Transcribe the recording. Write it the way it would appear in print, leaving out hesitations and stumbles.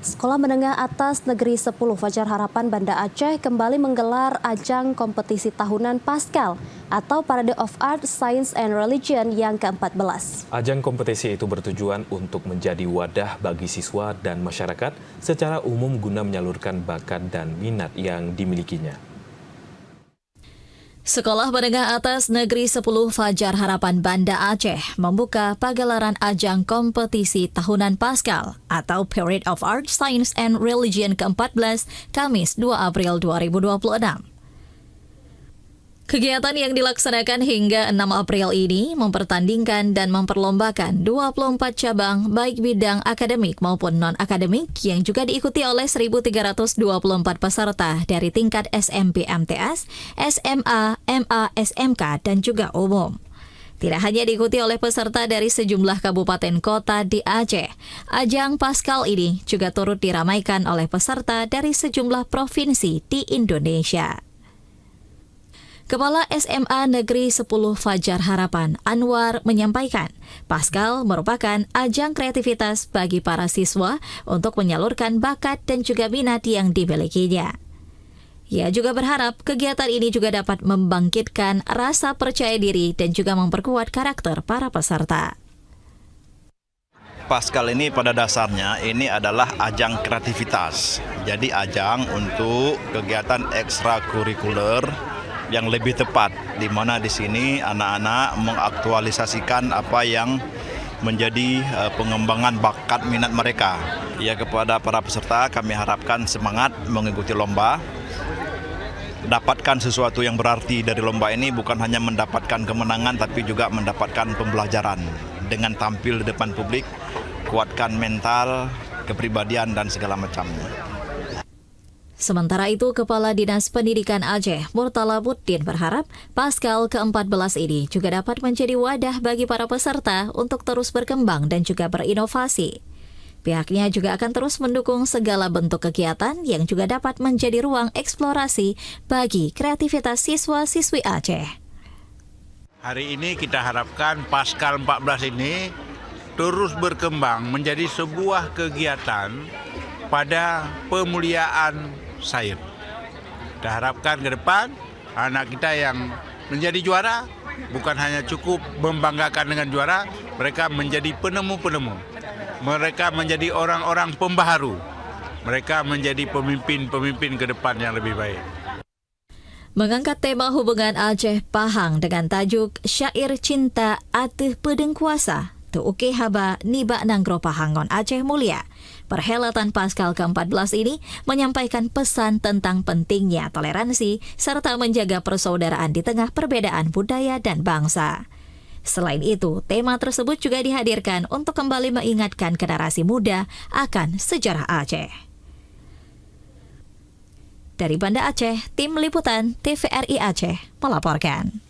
Sekolah Menengah Atas Negeri 10 Fajar Harapan Banda Aceh kembali menggelar ajang kompetisi tahunan Paskal atau Parade of Art, Science and Religion yang ke-14. Ajang kompetisi itu bertujuan untuk menjadi wadah bagi siswa dan masyarakat secara umum guna menyalurkan bakat dan minat yang dimilikinya. Sekolah Menengah Atas Negeri 10 Fajar Harapan Banda Aceh membuka pagelaran ajang kompetisi tahunan Paskal atau Parade of Art, Science and Religion ke-14 Kamis 2 April 2026. Kegiatan yang dilaksanakan hingga 6 April ini mempertandingkan dan memperlombakan 24 cabang baik bidang akademik maupun non-akademik yang juga diikuti oleh 1.324 peserta dari tingkat SMP MTS, SMA, MA, SMK, dan juga umum. Tidak hanya diikuti oleh peserta dari sejumlah kabupaten kota di Aceh, ajang Paskal ini juga turut diramaikan oleh peserta dari sejumlah provinsi di Indonesia. Kepala SMA Negeri 10 Fajar Harapan, Anwar, menyampaikan, Paskal merupakan ajang kreativitas bagi para siswa untuk menyalurkan bakat dan juga minat yang dimilikinya. Ia juga berharap kegiatan ini juga dapat membangkitkan rasa percaya diri dan juga memperkuat karakter para peserta. Paskal ini pada dasarnya ini adalah ajang kreativitas. Jadi ajang untuk kegiatan ekstrakurikuler yang lebih tepat, di mana di sini anak-anak mengaktualisasikan apa yang menjadi pengembangan bakat minat mereka. Ya, kepada para peserta kami harapkan semangat mengikuti lomba. Dapatkan sesuatu yang berarti dari lomba ini, bukan hanya mendapatkan kemenangan tapi juga mendapatkan pembelajaran. Dengan tampil di depan publik, kuatkan mental, kepribadian dan segala macamnya. Sementara itu, Kepala Dinas Pendidikan Aceh, Murtala Buddin, berharap Paskal ke-14 ini juga dapat menjadi wadah bagi para peserta untuk terus berkembang dan juga berinovasi. Pihaknya juga akan terus mendukung segala bentuk kegiatan yang juga dapat menjadi ruang eksplorasi bagi kreativitas siswa-siswi Aceh. Hari ini kita harapkan Paskal 14 ini terus berkembang menjadi sebuah kegiatan pada pemuliaan sains. Kita harapkan ke depan anak kita yang menjadi juara bukan hanya cukup membanggakan dengan juara, mereka menjadi penemu-penemu. Mereka menjadi orang-orang pembaharu. Mereka menjadi pemimpin-pemimpin ke depan yang lebih baik. Mengangkat tema hubungan Aceh Pahang dengan tajuk Syair Cinta Ateh Pedeng Kuasa, Tuuke Haba Niba Nanggro Pahangon Aceh Mulia. Perhelatan Paskal ke-14 ini menyampaikan pesan tentang pentingnya toleransi serta menjaga persaudaraan di tengah perbedaan budaya dan bangsa. Selain itu, tema tersebut juga dihadirkan untuk kembali mengingatkan generasi muda akan sejarah Aceh. Dari Banda Aceh, Tim Liputan TVRI Aceh melaporkan.